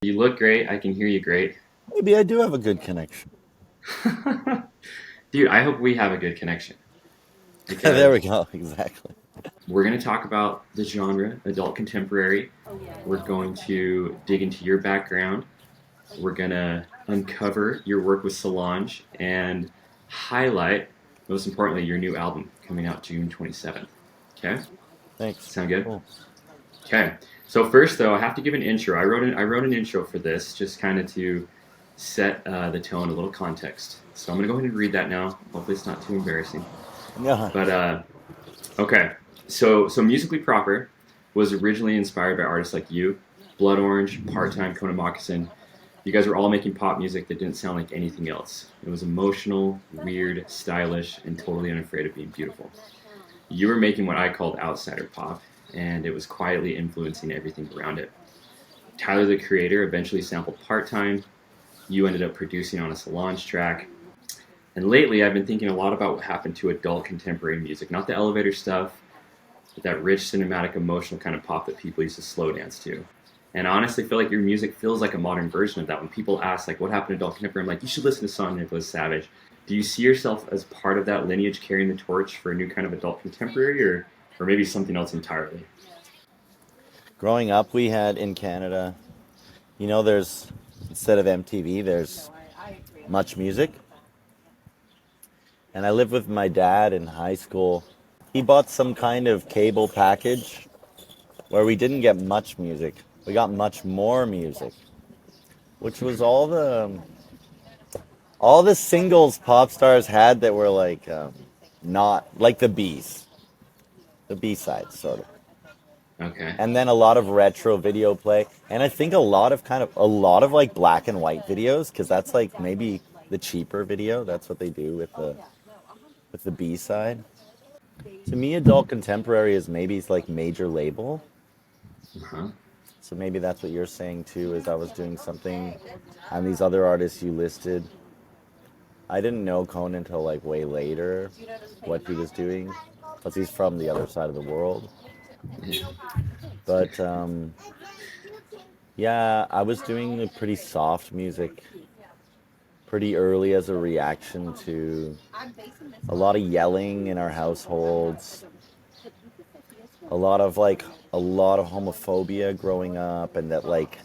You look great. I can hear you great. Maybe I do have a good connection. Dude, I hope we have a good connection There because we go. Exactly. we're going to talk about the genre, adult contemporary. We're going to dig into your background. We're going to uncover your work with Solange and highlight, most importantly, your new album coming out June 27th. Okay? Thanks. Sound good? Cool. Okay. So first, though, I have to give an intro. I wrote an intro for this, just kind of to set the tone, a little context. So I'm gonna go ahead and read that now. Hopefully, it's not too embarrassing. Yeah. But okay. So musically proper was originally inspired by artists like you, Blood Orange, Part Time, Conan Moccasin. You guys were all making pop music that didn't sound like anything else. It was emotional, weird, stylish, and totally unafraid of being beautiful. You were making what I called outsider pop, and it was quietly influencing everything around it. Tyler, the creator, eventually sampled Part Time. You ended up producing on a Solange track. And lately, I've been thinking a lot about what happened to adult contemporary music. Not the elevator stuff, but that rich, cinematic, emotional kind of pop that people used to slow dance to. And I honestly feel like your music feels like a modern version of that. When people ask, like, what happened to adult contemporary, I'm like, you should listen to Song Nicholas Savage. Do you see yourself as part of that lineage carrying the torch for a new kind of adult contemporary, or maybe something else entirely? Growing up, we had in Canada, there's, instead of MTV, there's Much Music. And I lived with my dad in high school. He bought some kind of cable package where we didn't get much music. We got much more music, which was all the singles pop stars had that were like not like the B sides sort of. Okay. And then a lot of retro video play, and I think a lot of like black and white videos, because that's like maybe the cheaper video. That's what they do with the B side. To me, adult contemporary is maybe it's like major label. Uh-huh. So maybe that's what you're saying too. Is I was doing something, and these other artists you listed, I didn't know Conan until like way later what he was doing, because he's from the other side of the world. But yeah, I was doing a pretty soft music pretty early as a reaction to a lot of yelling in our households, a lot of homophobia growing up, and that like,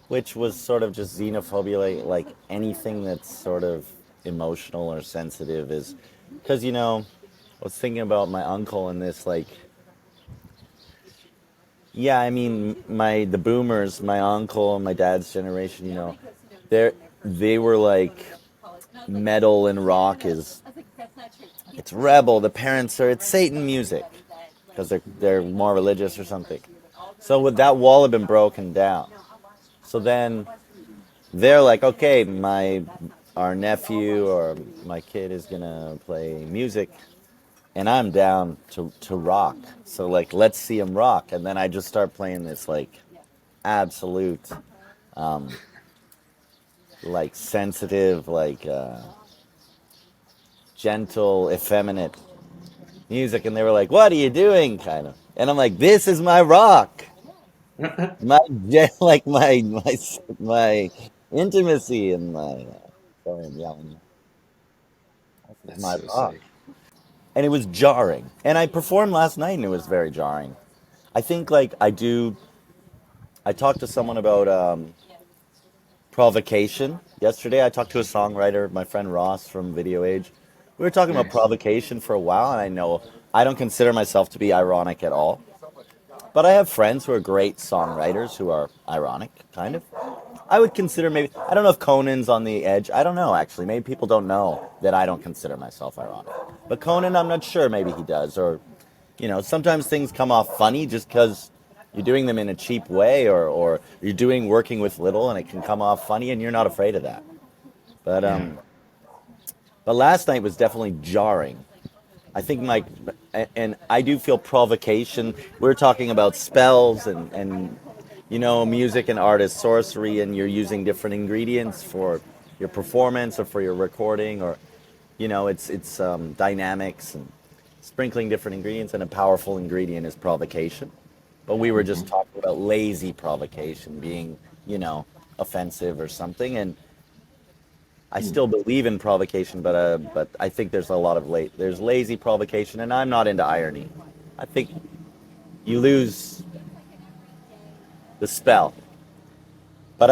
which was sort of just xenophobia, like anything that's sort of emotional or sensitive is, because I was thinking about my uncle and this like, yeah, I mean the boomers, my uncle and my dad's generation, they were like metal and rock is it's rebel. The parents are it's Satan music because they're more religious or something. So with that wall had been broken down. So then they're like, okay, my our nephew or my kid is gonna play music, and I'm down to rock. So like, let's see him rock. And then I just start playing this like absolute, like sensitive, like gentle, effeminate music, and they were like, "What are you doing?" kind of, and I'm like, "This is my rock, my like my intimacy and my." Sorry, I'm yelling. This is That's my so rock, sick. and it was jarring. And I performed last night, and it was very jarring. I think like I do. I talked to someone about provocation yesterday. I talked to a songwriter, my friend Ross from Video Age. We were talking about Nice. provocation for a while, and I know I don't consider myself to be ironic at all. But I have friends who are great songwriters who are ironic, kind of. I would consider maybe, I don't know if Conan's on the edge. I don't know, actually. Maybe people don't know that I don't consider myself ironic. But Conan, I'm not sure. Maybe he does. Or, sometimes things come off funny just because you're doing them in a cheap way, or you're doing working with little and it can come off funny and you're not afraid of that. But, Yeah. um, but last night was definitely jarring. I think and I do feel provocation. We're talking about spells and music and art is sorcery, and you're using different ingredients for your performance or for your recording, or it's dynamics and sprinkling different ingredients, and a powerful ingredient is provocation. But we were just Hmm. talking about lazy provocation being, you know, offensive or something. And I still believe in provocation, but I think there's a lot of there's lazy provocation, and I'm not into irony. I think you lose the spell. But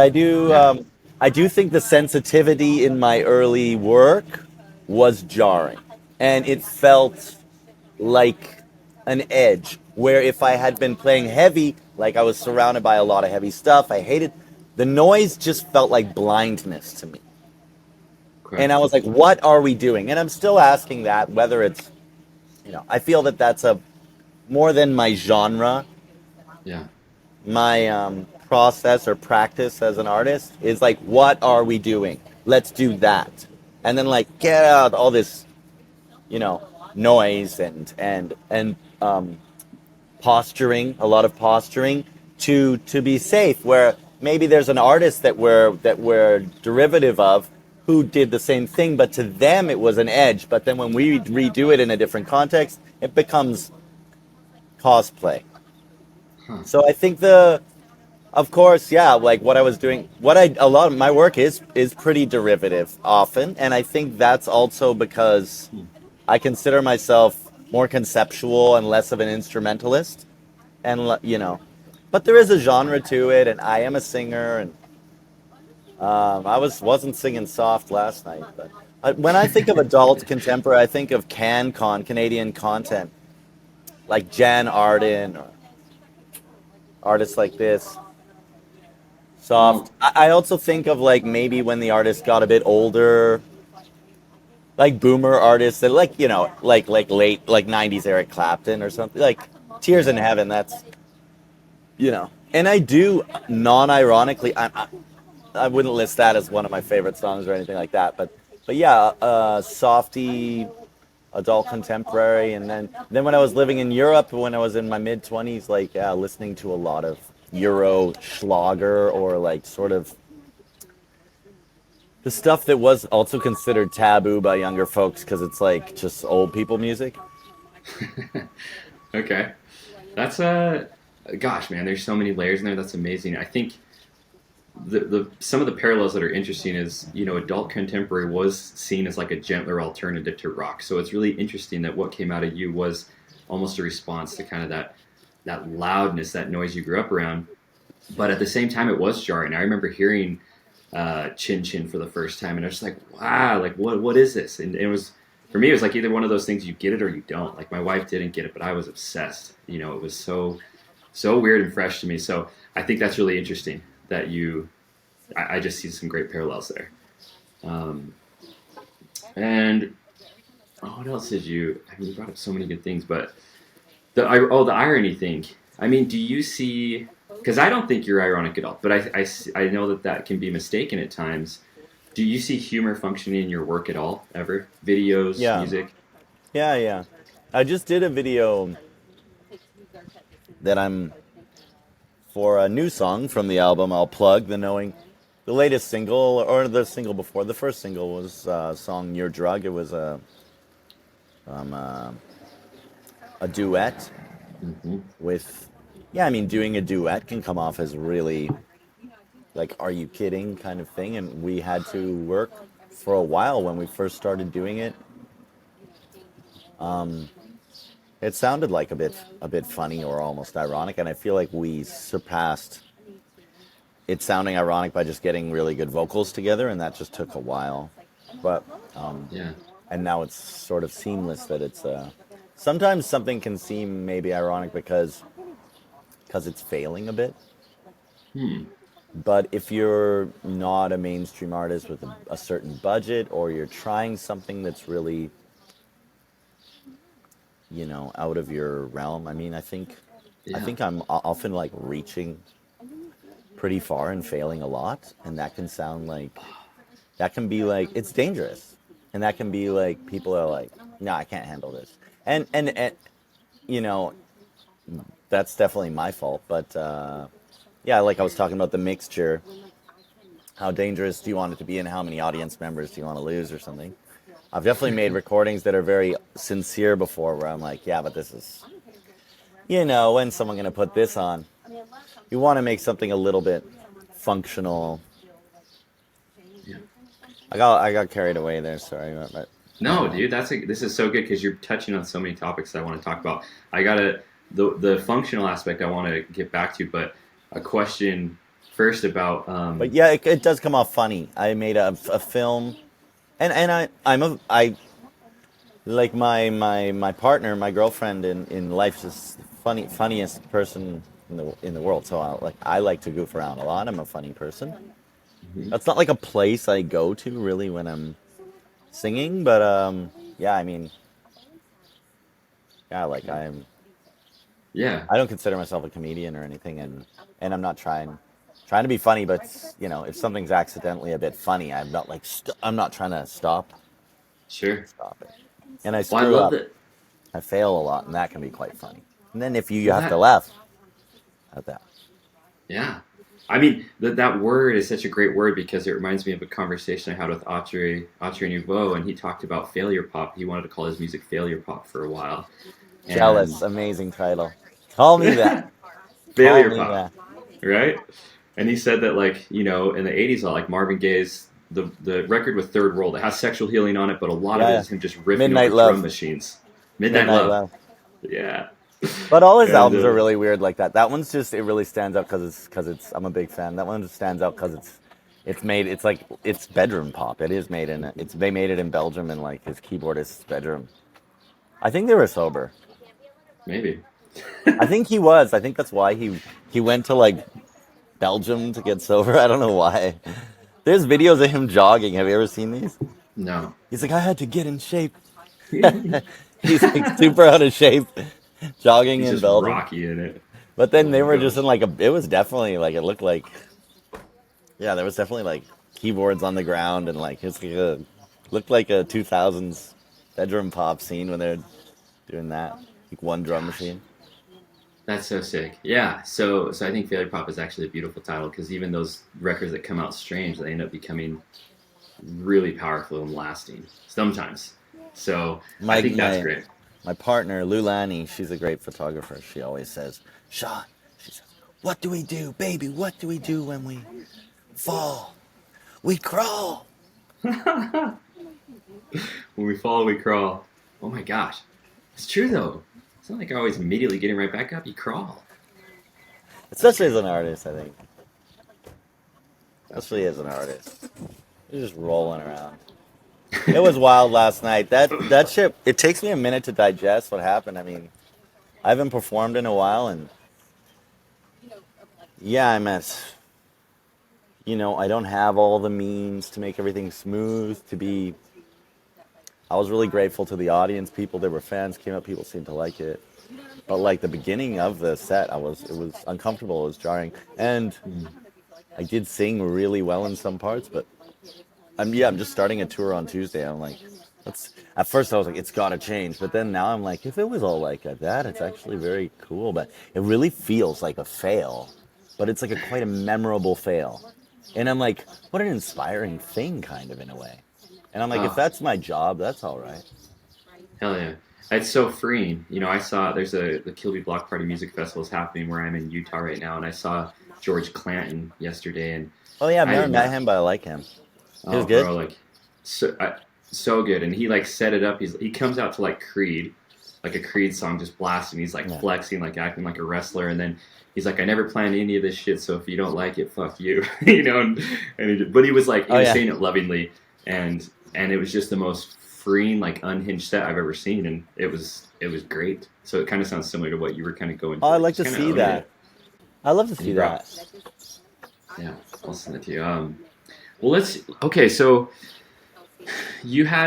Yeah. I do think the sensitivity in my early work was jarring, and it felt like an edge. Where if I had been playing heavy, like I was surrounded by a lot of heavy stuff, I hated the noise. Just felt like blindness to me, Okay. and I was like, "What are we doing?" And I'm still asking that. Whether it's I feel that that's a more than my genre, Yeah. my process or practice as an artist is like, what are we doing? Let's do that, and then like get out all this, you know, noise and posturing, a lot of posturing to be safe. Where maybe there's an artist that we're derivative of who did the same thing, but to them it was an edge. But then when we redo it in a different context, it becomes cosplay. Huh. So I think of course, yeah, like what I was doing, a lot of my work is pretty derivative often, and I think that's also because Hmm. I consider myself more conceptual and less of an instrumentalist, and but there is a genre to it, and I am a singer, and I wasn't singing soft last night, but when I think of adult contemporary, I think of Canadian content like Jan Arden or artists like this. Soft. Well, I also think of like maybe when the artist got a bit older, like boomer artists that like like late like '90s Eric Clapton or something like Tears in yeah. Heaven. That's and I do non-ironically. I wouldn't list that as one of my favorite songs or anything like that, but yeah, softy adult contemporary, and then when I was living in Europe, when I was in my mid 20s, like yeah, listening to a lot of Euro Schlager or like sort of the stuff that was also considered taboo by younger folks because it's like just old people music. Okay. That's gosh, man, there's so many layers in there. That's amazing. I think the some of the parallels that are interesting is adult contemporary was seen as like a gentler alternative to rock. So it's really interesting that what came out of you was almost a response to kind of that loudness, that noise you grew up around. But at the same time, it was jarring. I remember hearing Chin Chin for the first time, and I was just like, wow, like what is this? And it was for me, it was like either one of those things you get it or you don't. Like my wife didn't get it, but I was obsessed. It was so weird and fresh to me. So I think that's really interesting that I just see some great parallels there. Um, and what else did you? I mean, you brought up so many good things, but the irony thing. I mean, do you see? Because I don't think you're ironic at all, but I know that can be mistaken at times. Do you see humor functioning in your work at all, ever? Videos, Yeah, music? yeah. I just did a video that I'm for a new song from the album. I'll plug the latest single or the single before. The first single was song "Your Drug." It was um, uh, a duet Hmm. with, yeah. I mean, doing a duet can come off as really like, "Are you kidding?" kind of thing, and we had to work for a while when we first started doing it. It sounded like a bit funny or almost ironic, and I feel like we surpassed it sounding ironic by just getting really good vocals together, and that just took a while. But Yeah. and now it's sort of seamless that it's sometimes something can seem maybe ironic because it's failing a bit. Hmm. But if you're not a mainstream artist with a certain budget, or you're trying something that's really out of your realm, I mean, I Yeah. think I'm often like reaching pretty far and failing a lot, and that can be like it's dangerous, and that can be like people are like, no, I can't handle this, and you know that's definitely my fault. But yeah, like I was talking about the mixture, how dangerous do you want it to be, and how many audience members do you want to lose or something. I've definitely made recordings that are very sincere before, where I'm like, yeah, but this is, when's someone going to put this on? You want to make something a little bit functional, I got carried away there. Sorry, but No, dude, this is so good because you're touching on so many topics that I want to talk about. I gotta the functional aspect I want to get back to, but a question first about but yeah, it does come off funny. I made a film, and I like my partner, my girlfriend in life is the funniest person in the world. So I like to goof around a lot. I'm a funny person. Mhm. That's not like a place I go to really when I'm singing, but yeah, I mean, yeah, like Yeah, I don't consider myself a comedian or anything, and I'm not trying to be funny, but if something's accidentally a bit funny, I'm not like I'm not trying to sure. stop it. And I Well, I screw love up, that. I fail a lot, and that can be quite funny. And then if you Well, have to that laugh at that. yeah. I mean, that word is such a great word because it reminds me of a conversation I had with Audrey Nouveau, and he talked about failure pop. He wanted to call his music failure pop for a while, and Jealous, amazing title. Call me that. Call failure me pop, that. right? And he said that, like, in the '80s, like Marvin Gaye's the record with Third World, it has sexual healing on it, but a lot of Yeah, it yeah. is him just riffing over Midnight drum Love. machines. Midnight Midnight Love, Love. yeah, But all his and albums are really weird like that. That one's just it really stands out because it's I'm a big fan. That one just stands out because it's like it's bedroom pop. It is made in it's they made it in Belgium in like his keyboardist's bedroom. I think they were sober. maybe. I think he was. I think that's why he went to like Belgium to get sober. I don't know why. There's videos of him jogging. Have you ever seen these? No. He's like, I had to get in shape. He's like super out of shape, jogging He's in just Belgium. rocky in it. But Oh then they my were just gosh. in like it was definitely like it looked like yeah, there was definitely like keyboards on the ground and like it's like looked like a 2000s bedroom pop scene when they're doing that. Like one drum Gosh. machine. That's so sick. Yeah. So I think failure pop is actually a beautiful title because even those records that come out strange, they end up becoming really powerful and lasting sometimes. So I My think that's my great. my partner Lulani, she's a great photographer. She always says, "Sean," she says, "What do we do, baby? What do we do when we fall? We crawl." When we fall, we crawl. Oh my gosh. It's true though. It's not like always immediately getting right back up. You crawl. That's Especially as great. an artist, I think. That's Especially fun. as an artist. You're just rolling around. It was wild last night. That shit. It takes me a minute to digest what happened. I mean, I haven't performed in a while, and yeah, I'm at. I don't have all the means to make everything smooth. I was really grateful to the audience. People, there were fans came up. People seemed to like it. But like the beginning of the set, it was uncomfortable. It was jarring, and Mm. I did sing really well in some parts. But I'm just starting a tour on Tuesday. I'm like, let's. At first, I was like, it's got to change. But then now I'm like, if it was all like that, it's actually very cool. But it really feels like a fail. But it's like quite a memorable fail. And I'm like, what an inspiring thing, kind of in a way. And I'm like, if Oh, that's my job, that's all right. hell yeah. It's so freeing. I saw there's the Kilby Block Party Music Festival is happening where I'm in Utah right now, and I saw George Clanton yesterday, and Oh yeah, I've I never did met not. him, but I like him. He was Oh, good. bro, like so good, and he like set it up. He comes out to like Creed, like a Creed song, just blasting. He's like Yeah. flexing, like acting like a wrestler, and then he's like, "I never planned any of this shit, so if you don't like it, fuck you," but he was like, he Oh was yeah. saying it lovingly, and it was just the most freeing, like unhinged set I've ever seen, and it was great. So it kind of sounds similar to what you were kind of going Oh, through, I'd like like just to kind of see owning that. it, I'd love to and he see brought, that. yeah, I'll send it to you. Well, okay, so.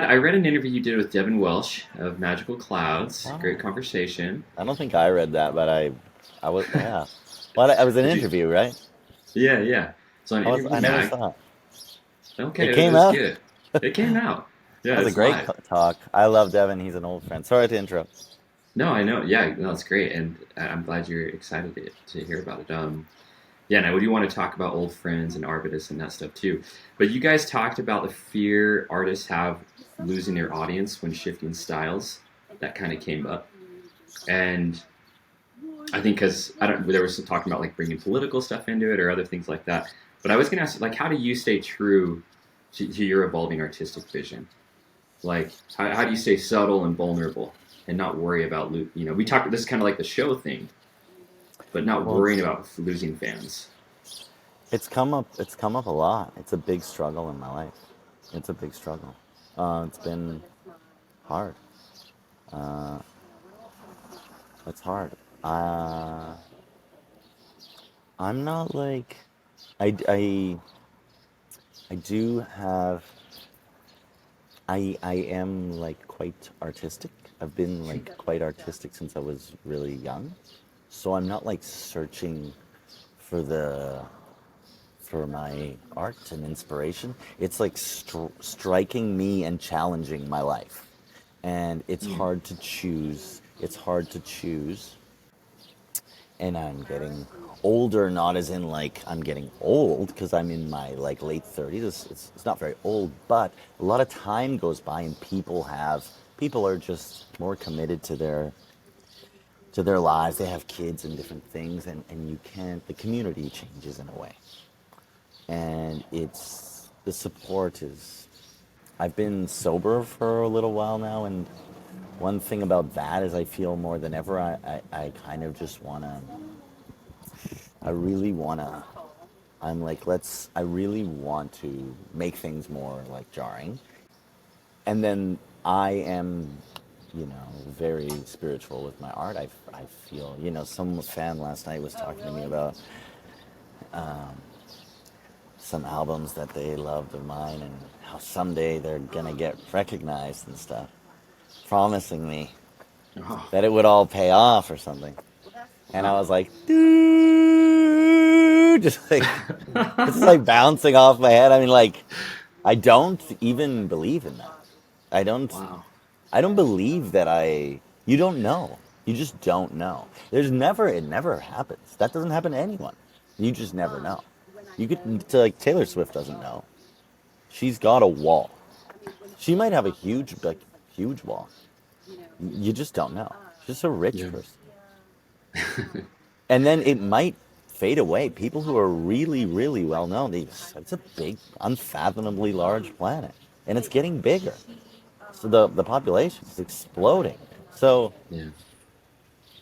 I read an interview you did with Devin Welsh of Magical Clouds. Great Wow. conversation. I don't think I read that, but I was yeah. Well, I was an Did you? interview, right? Yeah, yeah. It's on Interview I never Mag. saw it. Okay, It it came was out. good. It came out. That Yeah, was a it's great live. talk. I love Devin. He's an old friend. Sorry to interrupt. No, I know. Yeah, no, it's great, and I'm glad you're excited to hear about it. Yeah, and I do want to talk about old friends and Arvidas and that stuff too. But you guys talked about the fear artists have losing their audience when shifting styles. That kind of came up, and I think because I don't, there was some talking about like bringing political stuff into it or other things like that. But I was going to ask, like, how do you stay true to your evolving artistic vision? Like, how do you stay subtle and vulnerable and not worry about we talked. This is kind of like the show thing, but not Well, worrying about losing fans. it's come up a lot. It's a big struggle in my life. It's a big struggle. It's been hard. Uh, it's hard. Uh, I'm not like I I do have I am like quite artistic. I've been like quite artistic since I was really young. So I'm not like searching for the for my art and inspiration. It's like striking me and challenging my life. And it's Mm. hard to choose. It's hard to choose. And I'm getting older, not as in like I'm getting old because I'm in my like late 30s. It's not very old, but a lot of time goes by and people are just more committed to their lives. They have kids and different things, and you can't, the community changes in a way. And it's, the support is, I've been sober for a little while now, and one thing about that is I feel more than ever, I kind of just want to, I really want to, I'm like, I really want to make things more like jarring. And then I am, very spiritual with my art. I feel, some fan last night was talking to me about some albums that they loved of mine and how someday they're gonna get recognized and stuff, promising me Oh, that it would all pay off or something. And I was like, dude, just like, this is like bouncing off my head. I mean, like, I don't even believe in that. I don't, wow. I don't believe that you don't know. You just don't know. It never happens. That doesn't happen to anyone. You just never know. You could, like, Taylor Swift doesn't know. She's got a wall. She might have a huge wall. You just don't know. She's just a rich Yeah. person. And then it might fade away. People who are really, really well known, it's a big, unfathomably large planet. And it's getting bigger. So the population is exploding. So, Yeah.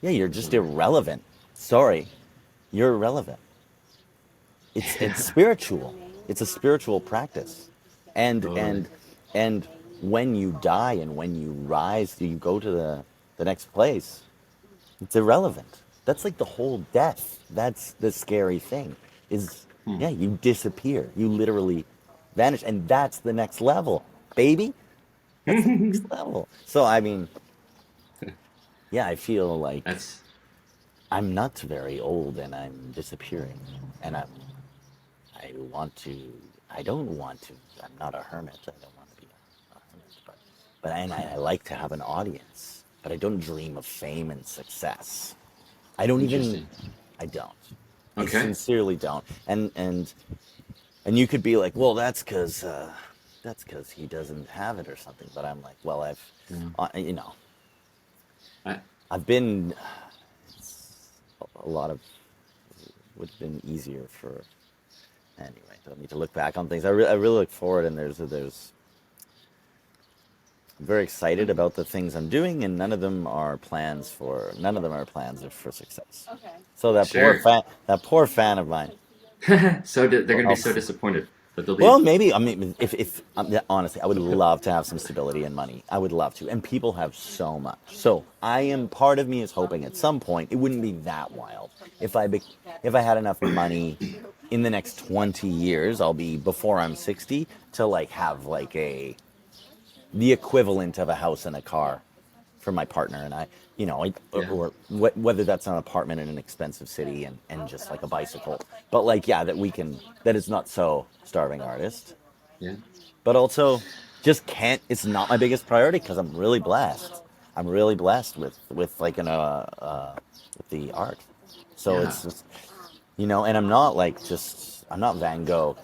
yeah, you're just Totally. irrelevant. Sorry, you're irrelevant. It's Yeah. spiritual. It's a spiritual practice. And Totally. and and when you die and when you rise, you go to the next place, it's irrelevant. That's like the whole death. That's the scary thing. Is, Hmm. yeah, you disappear. You literally vanish, and that's the next level, baby. That's the next level. So I mean, yeah, I feel like That's I'm not very old and I'm disappearing, and I want to. I don't want to. I'm not a hermit. I don't want to be a hermit, but I like to have an audience. But I don't dream of fame and success. I don't even. interesting. I don't. I Okay. sincerely don't. And you could be like, well, that's because he doesn't have it or something. But I'm like, well, Yeah. uh, you know, I, I've been a lot of would have been easier for anyway. Don't need to look back on things. I really look forward, and I'm very excited about the things I'm doing, and none of them are plans for success. So sure. that poor fan of mine. They're going to be I'll, so disappointed, but they'll well, be. maybe, I mean, if honestly, I would love to have some stability and money. I would love to, and people have so much. So part of me is hoping at some point it wouldn't be that wild. If I had enough money in the next 20 years, I'll be before I'm 60 to like have like the equivalent of a house and a car for my partner and I, Yeah. or whether that's an apartment in an expensive city and just like a bicycle. But like, yeah, that it's not so starving artist, Yeah. but also just can't, it's not my biggest priority because I'm really blessed. I'm really blessed with like with the art. So Yeah. it's just, and I'm not Van Gogh,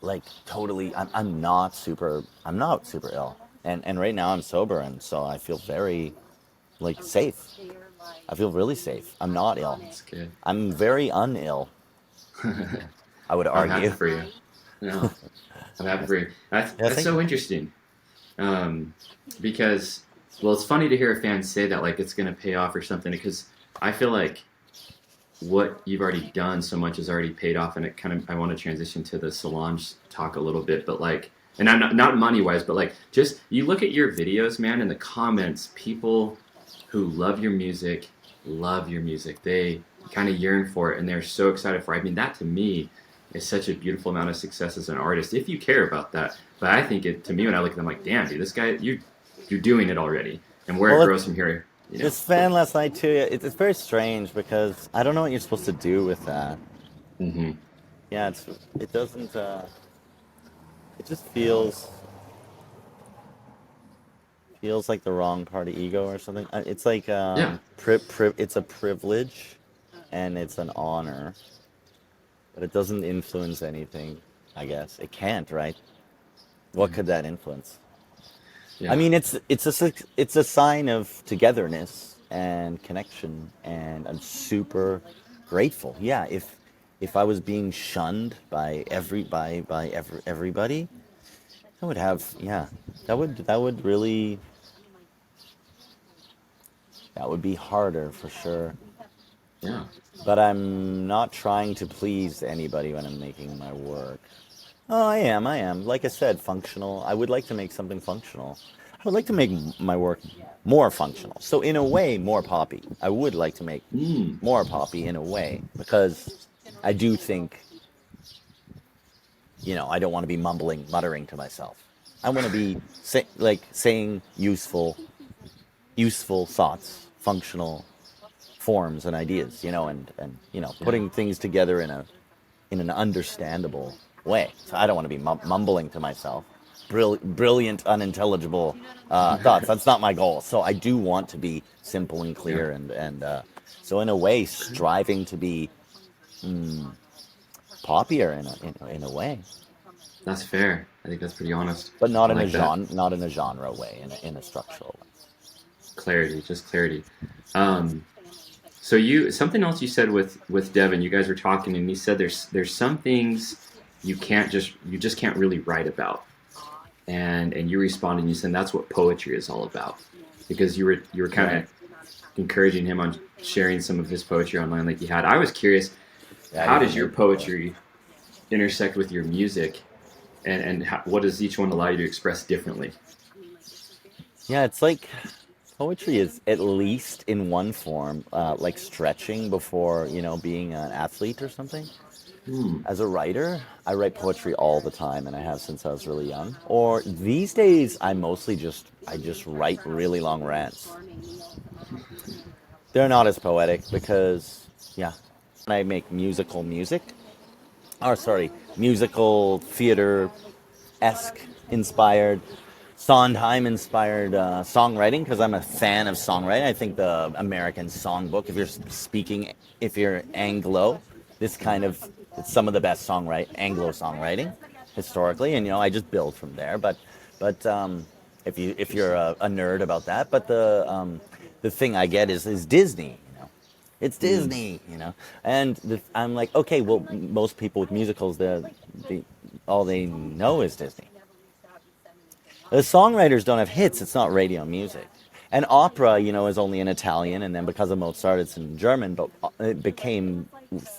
like totally, I'm not super ill, and right now I'm sober, and so I feel very like safe. I feel really safe. I'm not ill. That's good. I'm very unill, I would I'm happy argue. for you. No, I'm happy for you. Yeah, That's thank so you. interesting. Um, because well, it's funny to hear a fan say that like it's gonna pay off or something. Because I feel like what you've already done so much has already paid off, and it kind of I want to transition to the Solange talk a little bit, but like, and I'm not money wise, but like just you look at your videos, man, in the comments, people who love your music. They kind of yearn for it, and they're so excited for it. I mean, that to me is such a beautiful amount of success as an artist if you care about that. But I think it to me when I look at them, like, damn, dude, this guy, you're doing it already, and where it Well, grows from here, you know. this fan last night too. It's very strange because I don't know what you're supposed to do with that. Hmm. Yeah, it doesn't. It just feels like the wrong part of ego or something. It's like Yeah. it's a privilege and it's an honor, but it doesn't influence anything. I guess it can't, right? What Yeah. could that influence? I Yeah. mean, it's a sign of togetherness and connection, and I'm super grateful. Yeah, if I was being shunned by everybody, I would have, yeah, that would really, that would be harder for sure. Yeah. But I'm not trying to please anybody when I'm making my work. Oh, I am. Like I said, functional. I would like to make something functional. I would like to make my work more functional. So in a way, more poppy. I would like to make Mm. more poppy in a way because I do think, I don't want to be muttering to myself. I want to be saying useful thoughts, functional forms and ideas, and Yeah. putting things together in an understandable way. So I don't want to be mumbling to myself, brilliant, unintelligible thoughts. That's not my goal. So I do want to be simple and Yeah. clear, and so in a way, striving to be poppier in a way, That's fair. I think that's pretty honest. but I like that. not in a genre way, in a structural way. Clarity, just clarity. Um, so you something else you said with Devin, you guys were talking and he said there's some things you just can't really write about. And you responded and you said that's what poetry is all about. Because you were kind Right. of encouraging him on sharing some of his poetry online like he had. I was curious, Yeah, I how didn't does even your make the poet. poetry intersect with your music and what does each one allow you to express differently? Yeah, it's like poetry is at least in one form, like stretching before, being an athlete or something. Hmm. As a writer, I write poetry all the time, and I have since I was really young. Or these days, I just write really long rants. They're not as poetic because, yeah, I make musical music, or sorry, musical theater esque inspired, Sondheim inspired songwriting because I'm a fan of songwriting. I think the American songbook, if you're Anglo, this kind of, it's some of the best Anglo songwriting historically, and I just build from there. But if you're a nerd about that, but the thing I get is Disney. It's Hmm. Disney, and I'm like, okay, well, most people with musicals, the all they know is Disney. The songwriters don't have hits. It's not radio music. And opera, is only in Italian, and then because of Mozart, it's in German. But it became,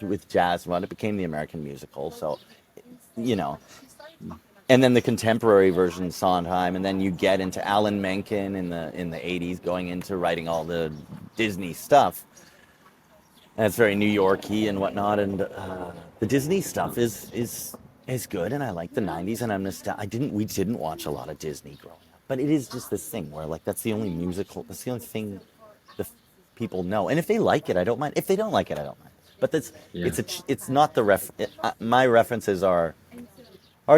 with jazz, it became the American musical. So, you know, and then the contemporary version, Sondheim, and then you get into Alan Menken in the '80s, going into writing all the Disney stuff. And it's very New Yorky and whatnot. And the Disney stuff is good, and I like the '90s. And we didn't watch a lot of Disney growing up, but it is just this thing where like that's the only musical, that's the only thing the people know. And if they like it, I don't mind. If they don't like it, I don't mind. But Yeah. it's not my references are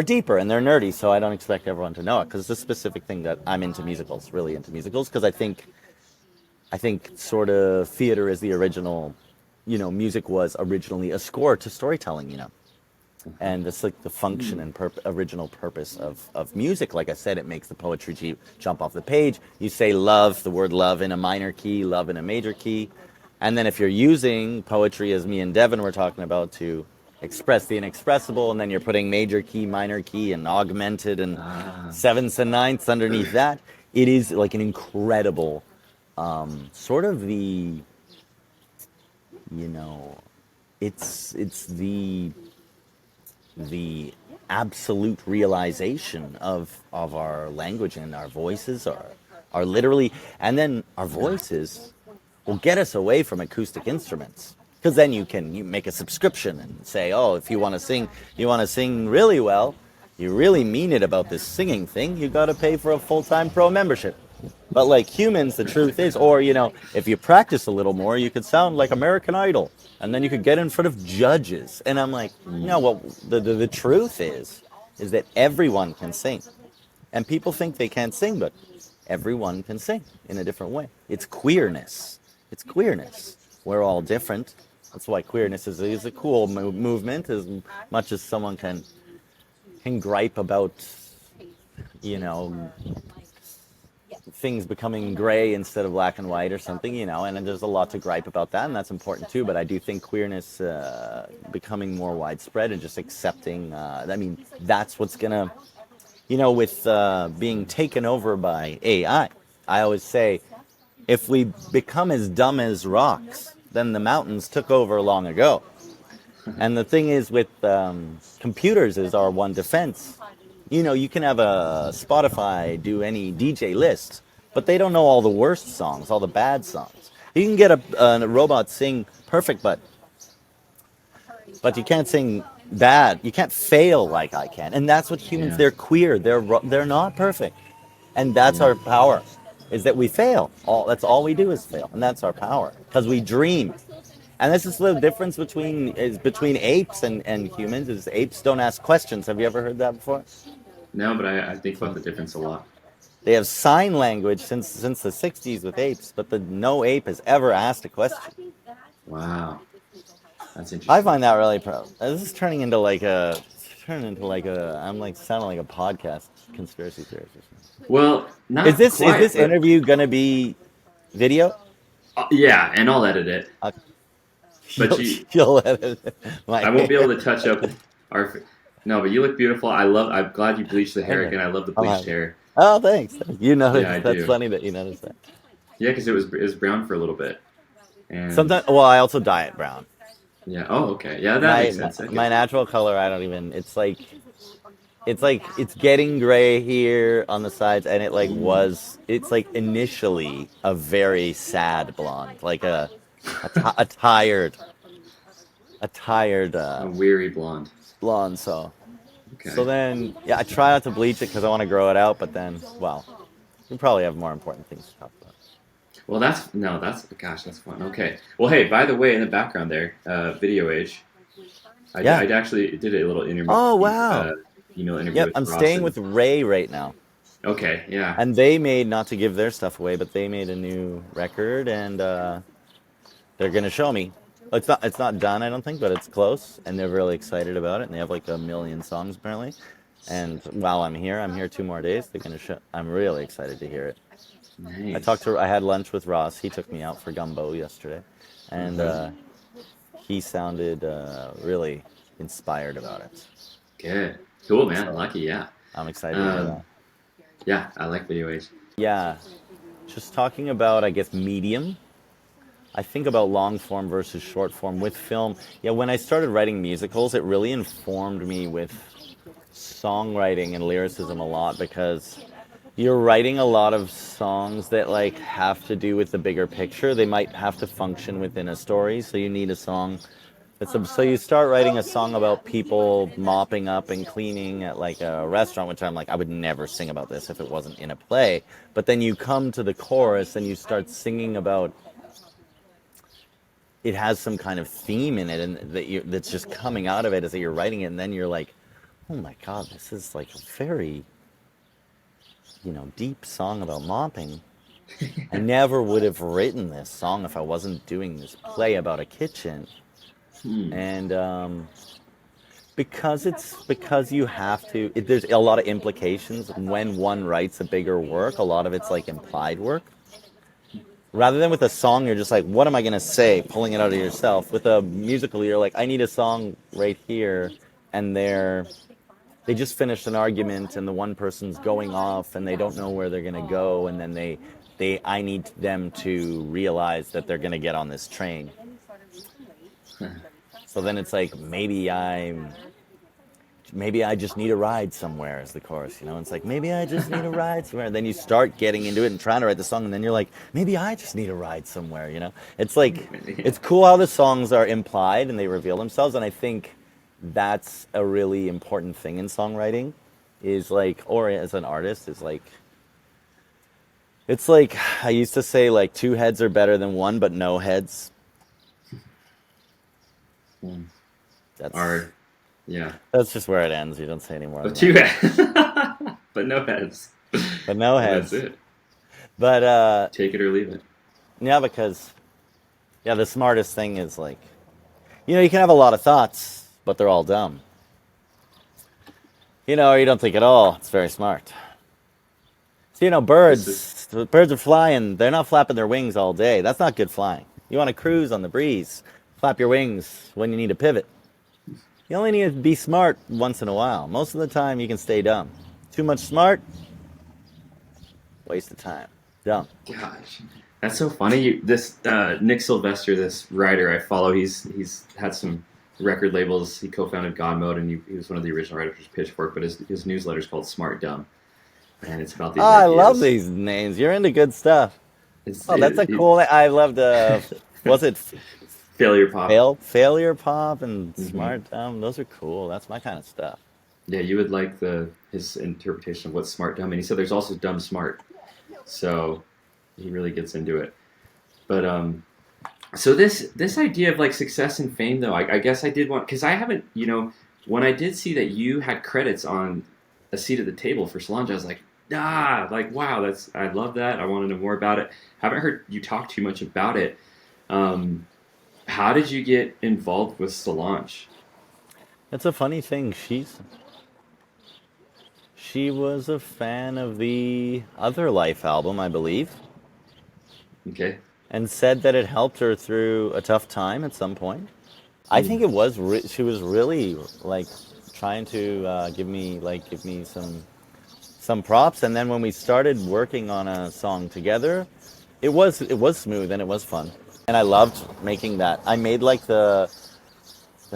deeper and they're nerdy, so I don't expect everyone to know it because it's a specific thing that I'm into musicals, really into musicals, because I think sort of theater is the original, music was originally a score to storytelling, and it's like the function Hmm. and original purpose of music. Like I said, it makes the poetry jump off the page. You say love, the word love in a minor key, love in a major key. And then if you're using poetry, as me and Devin were talking about, to express the inexpressible, and then you're putting major key, minor key, and augmented, and Ah, sevenths and ninths underneath that. It is like an incredible sort of the, you know, it's the absolute realization of our language, and our voices are literally, and then our voices will get us away from acoustic instruments, because then you make a subscription and say, oh, if you want to sing really well, you really mean it about this singing thing, you got to pay for a full-time pro membership. But like humans, the truth is, or if you practice a little more, you could sound like American Idol, and then you could get in front of judges. And I'm like, no, well, the truth is that everyone can sing, and people think they can't sing, but everyone can sing in a different way. It's queerness. It's queerness. We're all different. That's why queerness is a cool movement, as much as someone can gripe about, you know, things becoming gray instead of black and white or something, and then there's a lot to gripe about that, and that's important too. But I do think queerness becoming more widespread, and just accepting, I mean, that's what's gonna, with being taken over by AI. I always say, if we become as dumb as rocks, then the mountains took over long ago. And the thing is with computers is our one defense. You can have a Spotify do any DJ list, but they don't know all the worst songs, all the bad songs. You can get a robot sing perfect, but you can't sing bad. You can't fail like I can. And that's what humans, yeah, they're queer. They're not perfect. And that's yeah. our power, is that we fail. That's all we do is fail. And that's our power, because we dream. And this is the difference between apes and humans, is apes don't ask questions. Have you ever heard that before? No, but I think about the difference a lot. They have sign language since the 60s with apes, but no ape has ever asked a question. Wow, that's I interesting. find that really proud. This is turning into I'm like sounding like a podcast conspiracy theorist or something. Well, Is not this is quite, this but interview gonna be video? yeah, and I'll edit it. Uh, But you'll you'll edit my I won't be able hair. to touch up our. No, but you look beautiful. I'm glad you bleached the hair Anyway, again. I love the I'll bleached have it. hair. Oh, thanks. You Yeah, I noticed. That's do. funny that you noticed that. Yeah, because it was brown for a little bit, and Sometimes, well, I also dye it brown. yeah. Oh, okay. Yeah, that My, makes my sense. Okay. my natural color, I don't even. It's like it's getting gray here on the sides, and it's like initially a very sad blonde, like a tired a tired A weary blonde. blonde. So Okay. then, yeah, I try not to bleach it because I want to grow it out, but then, well, we probably have more important things to talk about. Well, that's no, that's gosh, that's fun. Okay. Well, hey, by the way, in the background there, Video Age, Yeah. I actually did a little Oh, wow. email interview Yep, with I'm Ross staying and with Ray right now. okay, yeah, And they made, not to give their stuff away, but they made a new record, and they're gonna show me. It's not done, I don't think, but it's close, and they're really excited about it. And they have like 1 million songs apparently. And while I'm here 2 more days. They're gonna show. I'm really excited to hear it. nice. I had lunch with Ross. He took me out for gumbo yesterday, and Uh-huh. he sounded really inspired about it. Good, cool, man. So Lucky, yeah. I'm excited to hear Um, that. yeah, I like Video Age. Yeah, just talking about, I guess, medium. I think about long form versus short form with film. Yeah, when I started writing musicals, it really informed me with songwriting and lyricism a lot, because you're writing a lot of songs that like have to do with the bigger picture. They might have to function within a story, so you need a song so you start writing a song about people mopping up and cleaning at like a restaurant, which I'm like, I would never sing about this if it wasn't in a play. But then you come to the chorus and you start singing about, it has some kind of theme in it, and that's just coming out of it as you're writing it, and then you're like, oh my god, this is like a very, deep song about mopping. I never would have written this song if I wasn't doing this play about a kitchen. Hmm. And because you have to, there's a lot of implications when one writes a bigger work. A lot of it's like implied work. rather than with a song, you're just like, what am I gonna say? Pulling it out of yourself. With a musical, you're like, I need a song right here, and they just finished an argument, and the one person's going off, and they don't know where they're gonna go, and then I need them to realize that they're gonna get on this train. So then it's like maybe I just need a ride somewhere is the chorus, you know? It's like, maybe I just need a ride somewhere. And then you start getting into it and trying to write the song, and then you're like, maybe I just need a ride somewhere, you know? It's like, Yeah. it's cool how the songs are implied and they reveal themselves, and I think that's a really important thing in songwriting, is like, or as an artist, is like, it's like, I used to say, like, two heads are better than one, but no heads. Mm. That's Or, yeah. that's just where it ends. You don't say any more But than two that. heads. But no heads. But no And that's heads. it. But Take it or leave it. yeah, because yeah, the smartest thing is like, you can have a lot of thoughts, but they're all dumb. Or you don't think at all. It's very smart. So This is birds are flying. They're not flapping their wings all day. That's not good flying. You want to cruise on the breeze. Flap your wings when you need to pivot. You only need to be smart once in a while. Most of the time, you can stay dumb. Too much smart, waste of time. Dumb. gosh. That's so funny. This Nick Sylvester, this writer I follow, he's had some record labels. He co-founded God Mode, and he was one of the original writers for Pitchfork. But his newsletter is called Smart Dumb, and it's about Oh, these I love ideas. these names. You're into good stuff. It's Oh, that's a cool. I love the. Was it failure pop. failure pop and Hmm. smart dumb? Those are cool. That's my kind of stuff. Yeah, you would like the his interpretation of what's smart dumb, and he said there's also dumb smart. So he really gets into it. But so this idea of like success and fame, though, I guess I did want, because I haven't, when I did see that you had credits on a seat at the table for Solange, I was like wow, I love that. I want to know more about it. Haven't heard you talk too much about it. Um, how did you get involved with Solange? It's a funny thing. She was a fan of the Other Life album, I believe, Okay. and said that it helped her through a tough time at some point. I think Mm. it was. She was really like trying to give me some props, and then when we started working on a song together, it was smooth and it was fun, and I loved making that. I made like that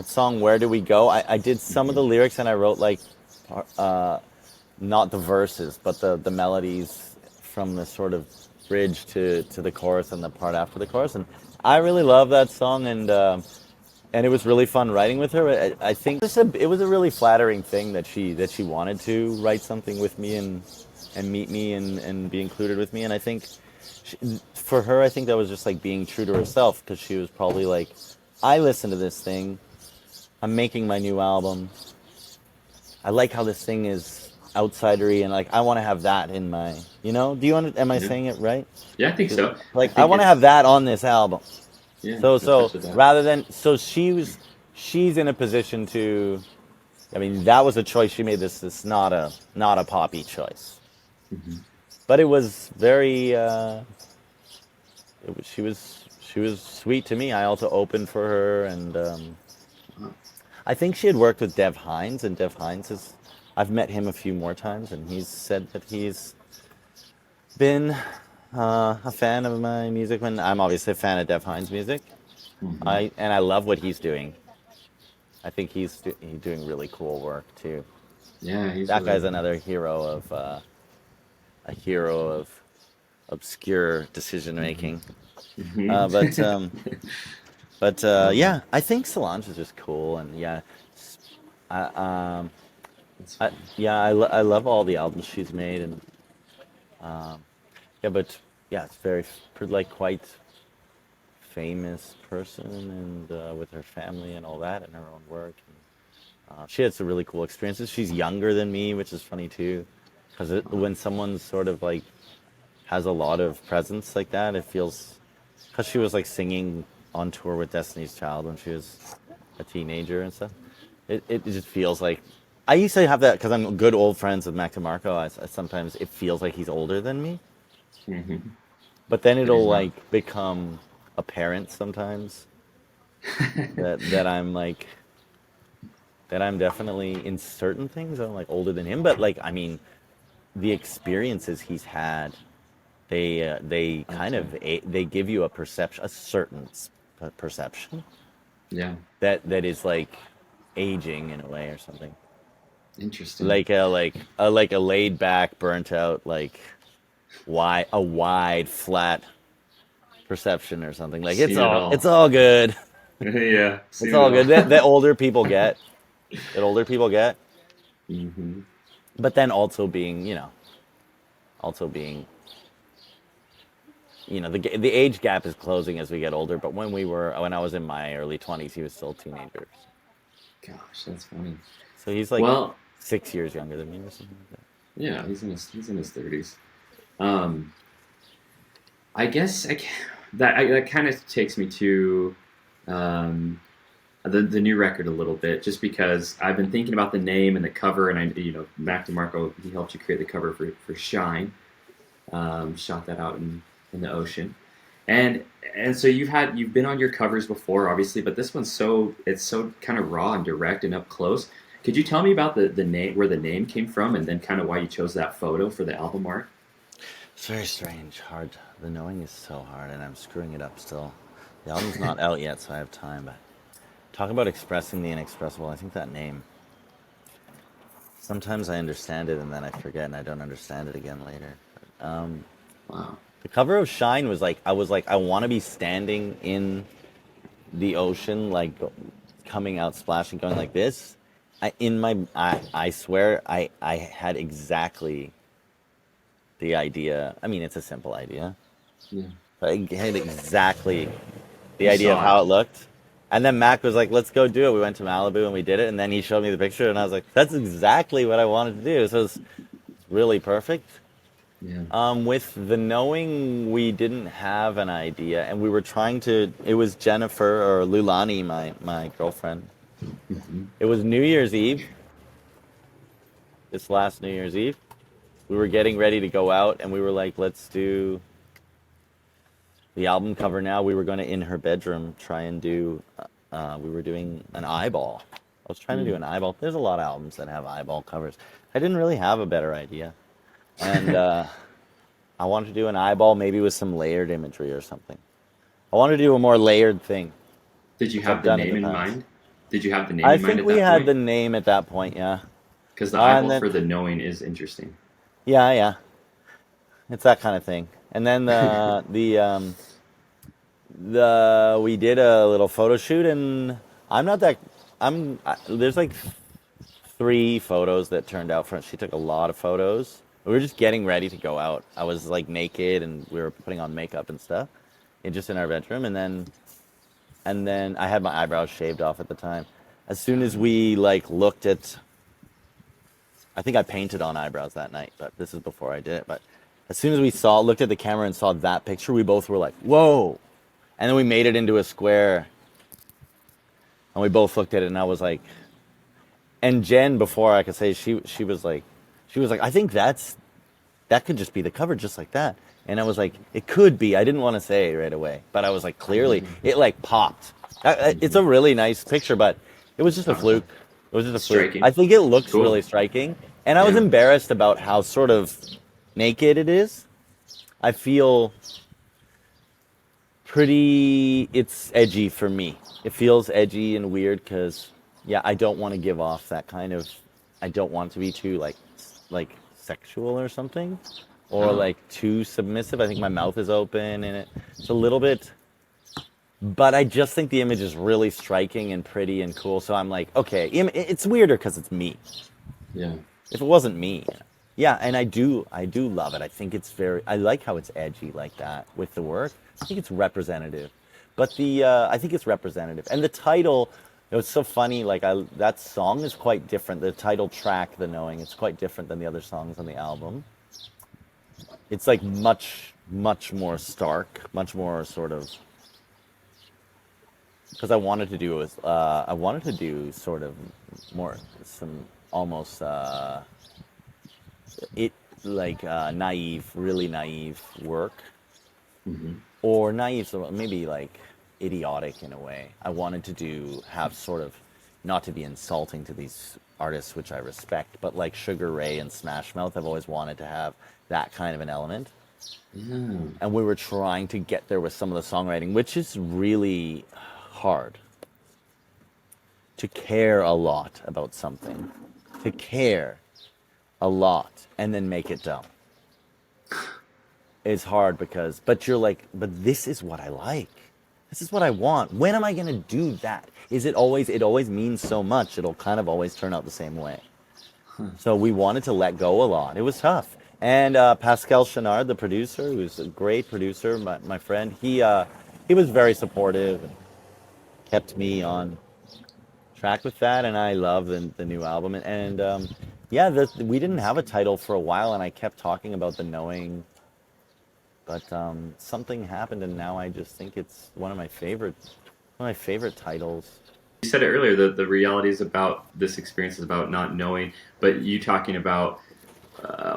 song "Where Do We Go." I did some of Hmm. the lyrics, and I wrote like uh, not the verses, but the melodies from the sort of bridge to the chorus and the part after the chorus, and I really love that song, and it was really fun writing with her. I think it was a really flattering thing that she wanted to write something with me and meet me and be included with me. And I think for her, I think that was just like being true to herself, because she was probably like, I listen to this thing. I'm making my new album. I like how this thing is outsidery, and like I want to have that in my, Do you want? Am I Yeah. saying it right? Yeah, I think so. I Like I think want to have it's that on this album. yeah, I So touched with that. rather than she's in a position to. I mean, that was a choice she made. This not a poppy choice, Hmm. but it was very. She was sweet to me. I also opened for her, and Wow. I think she had worked with Dev Hynes, and Dev Hynes is. I've met him a few more times, and he's said that he's been a fan of my music. When I'm obviously a fan of Dev Hynes' music, Hmm. I love what he's doing. I think he's doing really cool work too. Yeah, he's That guy's really. another hero of a hero of obscure decision Hmm. making. Hmm. Uh, but um, but um, yeah, I think Solange is just cool, and yeah, I, um, that's I fun. yeah, I love all the albums she's made, and um, yeah, but yeah, it's very like quite famous person, and with her family and all that, and her own work. She had some really cool experiences. She's younger than me, which is funny too, because Wow. when someone's sort of like has a lot of presence like that, it feels, because she was like singing on tour with Destiny's Child when she was a teenager and stuff. It just feels like I used to have that because I'm good old friends with Mac DeMarco. Sometimes it feels like he's older than me, Hmm. But then But he's it'll not. like become apparent sometimes that I'm like that I'm definitely in certain things I'm like older than him. But like I mean, the experiences he's had, they kind Okay. of they give you a perception, a certain perception Yeah. that is like aging in a way or something. Interesting. Like a laid back, burnt out, like wide flat perception or something. Like Seen it it's all. all good. Yeah. It's Seen it all all. good. That older people get. That older people get. Hmm. But then also being, the age gap is closing as we get older. But when I was in my early 20s, he was still a teenager. Gosh, that's funny. So he's like Well, 6 years younger than me or something like that. yeah, he's in his 30s. Um, I guess that kind of takes me to um, the new record a little bit, just because I've been thinking about the name and the cover, and Mac DeMarco, he helped you create the cover for Shine. Shot that out in the ocean, and and so you've been on your covers before, obviously, but this one's so kind of raw and direct and up close. Could you tell me about the name, where the name came from, and then kind of why you chose that photo for the album art? It's very strange. Hard. The knowing is so hard, and I'm screwing it up still. The album's not out yet, so I have time. But talk about expressing the inexpressible. I think that name. Sometimes I understand it, and then I forget, and I don't understand it again later. Wow. The cover of Shine was like I want to be standing in the ocean, like coming out splashing, going like this. I swear I had exactly the idea. I mean, it's a simple idea. Yeah. But I had exactly the You idea of saw it. how it looked. And then Mac was like, let's go do it. We went to Malibu and we did it. And then he showed me the picture, and I was like, that's exactly what I wanted to do. So it's really perfect. Yeah. With the knowing, we didn't have an idea, and we were trying to. It was Jennifer or Lulani, my girlfriend. Hmm. It was New Year's Eve. This last New Year's Eve, we were getting ready to go out, and we were like, let's do the album cover now. We were going to in her bedroom try and do. We were doing an eyeball. I was trying to do Mm. an eyeball. There's a lot of albums that have eyeball covers. I didn't really have a better idea, and I wanted to do an eyeball, maybe with some layered imagery or something. I wanted to do a more layered thing, Did you which I've have the done in name the in past. mind? Did you have the name I in mind think at we that had point? the name at that point, yeah. Because the And eyeball then, for the knowing is interesting. yeah, it's that kind of thing. And then the we did a little photo shoot, and I'm not that. There's like three photos that turned out from. She took a lot of photos. We were just getting ready to go out. I was like naked, and we were putting on makeup and stuff, and just in our bedroom. And then I had my eyebrows shaved off at the time. As soon as we like looked at, I think I painted on eyebrows that night, but this is before I did it. But as soon as we looked at the camera and saw that picture, we both were like, "Whoa!" And then we made it into a square, and we both looked at it, and I was like, and Jen, before I could say, she was like, I think that could just be the cover, just like that. And I was like, it could be. I didn't want to say right away, but I was like, clearly, it like popped. It's Hmm. a really nice picture, but it was just a Okay. fluke. It was just a fluke. Striking. I think it looks Cool. really striking, and I was Yeah. embarrassed about how sort of naked it is. I feel pretty. It's edgy for me. It feels edgy and weird because, yeah, I don't want to give off that kind of. I don't want to be too like sexual or something, or Oh. like too submissive. I think my mouth is open and it's a little bit. But I just think the image is really striking and pretty and cool. So I'm like, okay, it's weirder because it's me. Yeah. If it wasn't me, yeah, and I do love it. I think it's I like how it's edgy like that with the work. I think it's representative, but I think it's representative, and the title. It was so funny. Like that song is quite different. The title track, "The Knowing," it's quite different than the other songs on the album. It's like much more stark, much more sort of because I wanted to do sort of more some almost it like naive, really naive work. Hmm. or naive, so maybe like idiotic in a way. I wanted to have sort of, not to be insulting to these artists, which I respect, but like Sugar Ray and Smash Mouth, I've always wanted to have that kind of an element. Yeah. And we were trying to get there with some of the songwriting, which is really hard to care a lot about something, to care a lot and then make it dumb. It's hard because, but you're like, but this is what I like. This is what I want. When am I going to do that? Is it always, it always means so much. It'll kind of always turn out the same way. So we wanted to let go a lot. It was tough. And Pascal Chenard, the producer, who's a great producer, my friend, he was very supportive and kept me on track with that. And I love the new album. Yeah, we didn't have a title for a while, and I kept talking about the knowing, but something happened, and now I just think it's one of my favorite titles. You said it earlier, the realities about this experience is about not knowing, but you talking about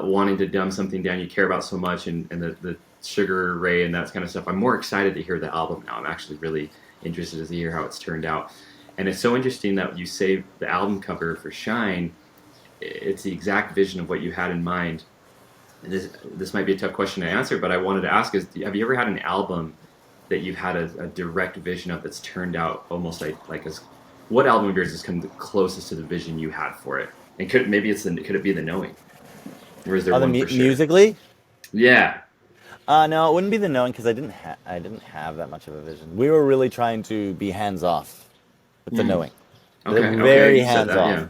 wanting to dumb something down you care about so much, and the Sugar Ray and that kind of stuff. I'm more excited to hear the album now. I'm actually really interested to hear how it's turned out. And it's so interesting that you say the album cover for Shine, it's the exact vision of what you had in mind. And this might be a tough question to answer, but I wanted to ask is, have you ever had an album that you've had a direct vision of that's turned out almost like as what album of yours has come the closest to the vision you had for it? And could it be the knowing? Or is there Oh, one for sure? musically? Yeah. No, it wouldn't be the knowing because I didn't have that much of a vision. We were really trying to be hands off with the Mm. knowing, Okay, very you said hands that, off, yeah.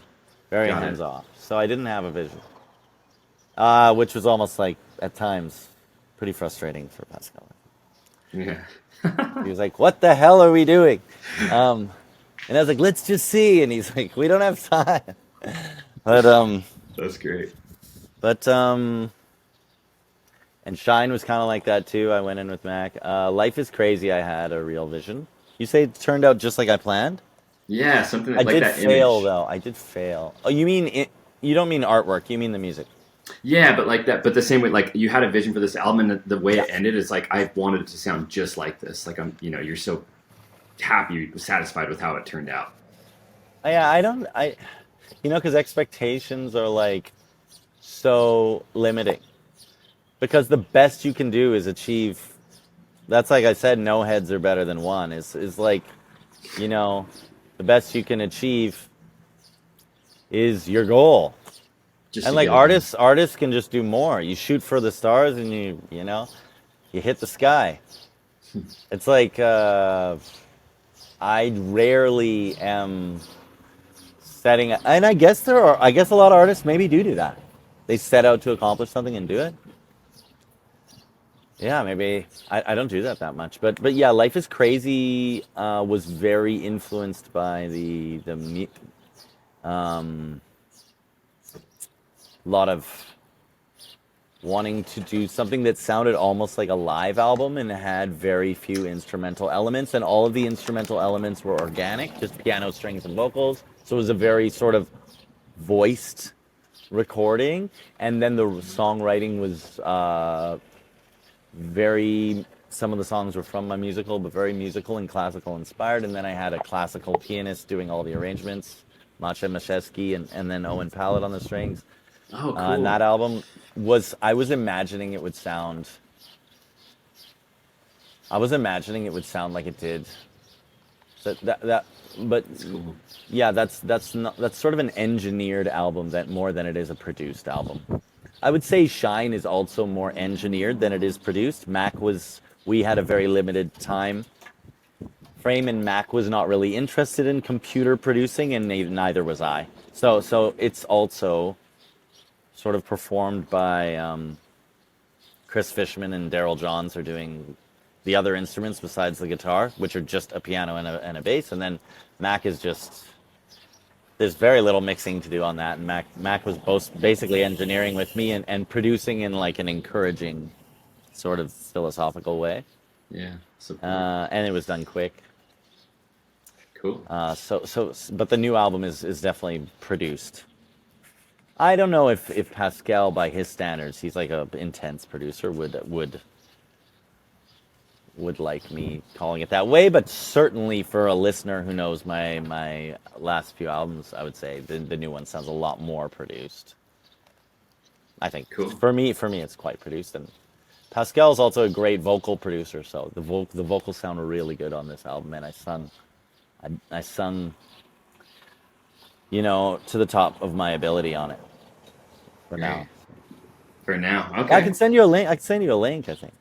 very Got hands it. off. So I didn't have a vision, which was almost like at times pretty frustrating for Pascal. Yeah. He was like, "What the hell are we doing?" Um, and I was like, "Let's just see." And he's like, "We don't have time." But That's great. but and Shine was kind of like that too. I went in with Mac. Life is Crazy. I had a real vision. You say it turned out just like I planned? Yeah, something I like did that fail image. though. I did fail. Oh, you mean it? You don't mean artwork. You mean the music. Yeah, but like that. But the same way, like you had a vision for this album, and the way Yeah. it ended is like I wanted it to sound just like this. Like you're so happy, satisfied with how it turned out. Yeah. I don't. Because expectations are like so limiting. Because the best you can do is achieve. That's like I said. No heads are better than one. Is like, you know, the best you can achieve is your goal. Just And to like get it done. artists can just do more. You shoot for the stars and you hit the sky. It's like I rarely am setting, and I guess a lot of artists maybe do that. They set out to accomplish something and do it. Yeah, maybe I don't do that much, but yeah, Life is Crazy was very influenced by the lot of wanting to do something that sounded almost like a live album and had very few instrumental elements, and all of the instrumental elements were organic, just piano, strings, and vocals. So it was a very sort of voiced recording, and then the songwriting was very. Some of the songs were from my musical, but very musical and classical inspired. And then I had a classical pianist doing all the arrangements, Macha Mashesky, and then Owen Pallett on the strings. Oh, And that cool. album I was imagining it would sound. I was imagining it would sound like it did. That but That's cool. yeah, that's sort of an engineered album that more than it is a produced album. I would say Shine is also more engineered than it is produced. We had a very limited time frame, and Mac was not really interested in computer producing, and neither was I. So it's also sort of performed by Chris Fishman and Daryl Johns are doing the other instruments besides the guitar, which are just a piano and a bass, and then Mac is just there's very little mixing to do on that, and Mac was both basically engineering with me and producing in like an encouraging sort of philosophical way, Yeah, support. and it was done quick. Cool. But the new album is definitely produced. I don't know if Pascal, by his standards, he's like a intense producer, would would like me calling it that way, but certainly for a listener who knows my last few albums, I would say the new one sounds a lot more produced. I think Cool. for me it's quite produced, and Pascal's also a great vocal producer, so the vocals sound really good on this album, and I sung, you know, to the top of my ability on it for now. Great. For now, okay. I can send you a link. I think.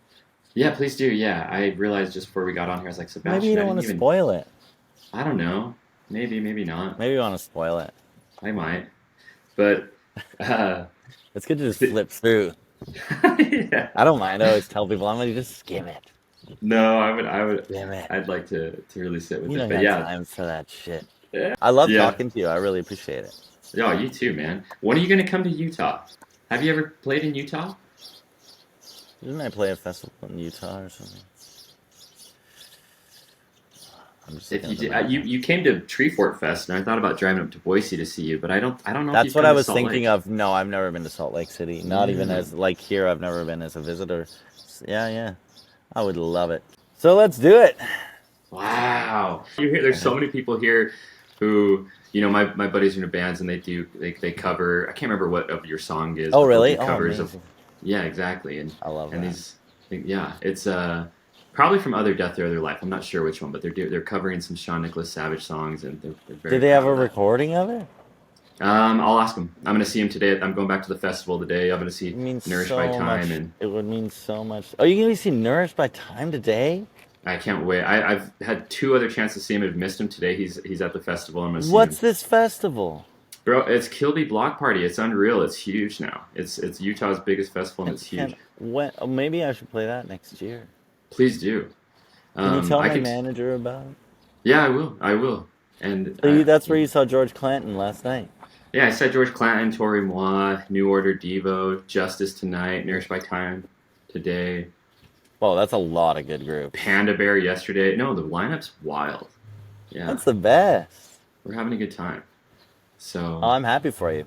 Yeah, please do. Yeah, I realized just before we got on here, I was like, Sebastian, Maybe you don't I want didn't to even. spoil it. I don't know. Maybe, maybe not. Maybe you want to spoil it. I might. But It's good to just flip through. yeah. I don't mind. I always tell people I'm gonna just skim it. No, I would. Skim it. I'd like to really sit with You it. don't But have yeah, time for that shit. yeah, I love yeah. talking to you. I really appreciate it. Yeah, you too, man. When are you gonna come to Utah? Have you ever played in Utah? Didn't I play a festival in Utah or something? I'm just If looking you at the did, map. you came to Treefort Fest, and I thought about driving up to Boise to see you, but I don't know. if That's you've what come I to was Salt thinking Lake. of. No, I've never been to Salt Lake City. Not even Yeah. as like here. I've never been as a visitor. Yeah. I would love it. So let's do it. Wow. You hear there's so many people here who, you know, my buddies are in bands and they cover, I can't remember what of your song is, Oh, but they'll really? do Oh, covers amazing. yeah, exactly. I love And that. it's probably from Other Death or Other Life. I'm not sure which one, but they're covering some Sean Nicholas Savage songs, and they're very Did they have proud a of that. recording of it? I'll ask them. I'm gonna see him today. I'm going back to the festival today. I'm gonna see It means Nourished so by Time, much. and It would mean so much. Oh, you're gonna see Nourished by Time today? I can't wait. I've had two other chances to see him. I've missed him today. He's at the festival. I'm gonna see What's him. this festival? Bro, it's Kilby Block Party. It's unreal. It's huge now. It's Utah's biggest festival, and it's huge. Oh, maybe I should play that next year. Please do. Can you tell I my could. manager about it? Yeah, I will. I will. And So that's where you saw George Clanton last night. yeah, I said George Clanton, Tori Moi, New Order, Devo, Justice Tonight, Nourished by Time today, Whoa, that's a lot of good groups. Panda Bear yesterday. No, the lineup's wild. Yeah, That's the best. we're having a good time. So Oh, I'm happy for you.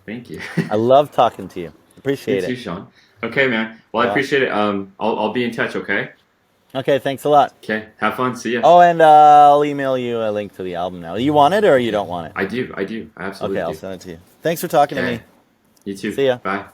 thank you. I love talking to you. You Appreciate too, it. Sean. Okay, man. Well, I Yeah. appreciate it. I'll be in touch. Okay. Okay, thanks a lot. Okay. Have fun. See ya. Oh, and I'll email you a link to the album now. You want it or you don't want it? I do. I Okay, absolutely I'll do. send it to you. Thanks for talking to Okay. me. You too. See ya. Bye.